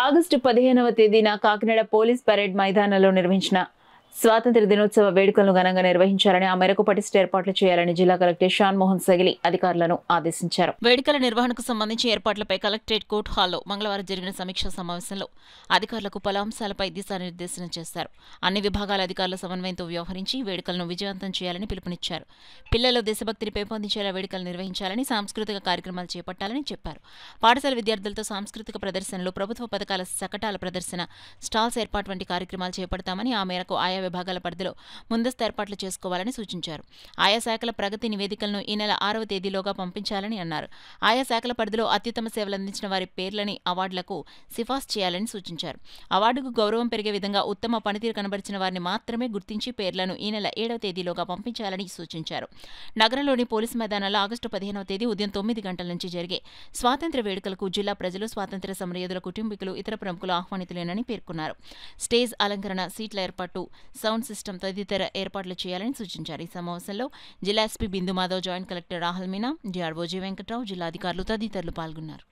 August 15వ తేదీన Kakinada police parade మైదానంలో నిర్వహించిన స్వాతంత్ర్య దినోత్సవ వేడుకలను ఘనంగా నిర్వహించాలని ఆ మేరకు పటిష్ట ఏర్పాట్లు చేయాలని జిల్లా కలెక్టర్ షాన్ మోహన్ సగిలి అధికారులను ఆదేశించారు. వేడుకల నిర్వహణకు సంబంధించి ఏర్పాట్లపై కలెక్టరేట్ కోర్టు హాల్లో మంగళవారం జరిగిన సమీక్షా సమావేశంలో అధికారులకు పలు అంశాలపై దిశానిర్దేశనం చేశారు. అన్ని విభాగాల అధికారుల సమన్వయంతో వ్యవహరించి వేడుకలను విజయవంతం చేయాలని పిలుపునిచ్చారు. పిల్లల్లో దేశభక్తిని పెంపొందించేలా వేడుకలు నిర్వహించాలని, సాంస్కృతిక కార్యక్రమాలు చేపట్టాలని చెప్పారు. పాఠశాల విద్యార్థులతో సాంస్కృతిక ప్రదర్శనలు, ప్రభుత్వ పథకాల శకటాల ప్రదర్శన, స్టాల్స్ ఏర్పాటు వంటి కార్యక్రమాలు చేపడతామని, ఆ మేరకు ఆయా విభాగాల పరిధిలో ముందస్తు ఏర్పాట్లు చేసుకోవాలని సూచించారు. ఆయా శాఖల ప్రగతి నివేదికలను ఈ నెల 6వ తేదీలోగా పంపించాలని అన్నారు. ఆయా శాఖల పరిధిలో అత్యుత్తమ సేవలు అందించిన వారి పేర్లని అవార్డులకు సిఫార్సు చేయాలని సూచించారు. అవార్డుకు గౌరవం పెరిగే విధంగా ఉత్తమ పనితీరు కనబరిచిన వారిని మాత్రమే గుర్తించి పేర్లను ఈ నెల 7వ తేదీలోగా పంపించాలని సూచించారు. నగరంలోని పోలీసు మైదానంలో ఆగస్టు 15వ తేదీ ఉదయం 9 గంటల నుంచి జరిగే స్వాతంత్ర్య వేడుకలకు జిల్లా ప్రజలు, స్వాతంత్ర్య సమరయోధుల కుటుంబీకులు, ఇతర ప్రముఖులు ఆహ్వానితులేనని పేర్కొన్నారు. స్టేజ్ అలంకరణ, సీట్ల ఏర్పాటు, సౌండ్ సిస్టమ్ తదితర ఏర్పాట్లు చేయాలని సూచించారు. ఈ సమావేశంలో జిల్లా SP Bindu Madhav, joint collector Rahul Meena, DRO G Venkatrao, జిల్లా అధికారులు తదితరులు పాల్గొన్నారు.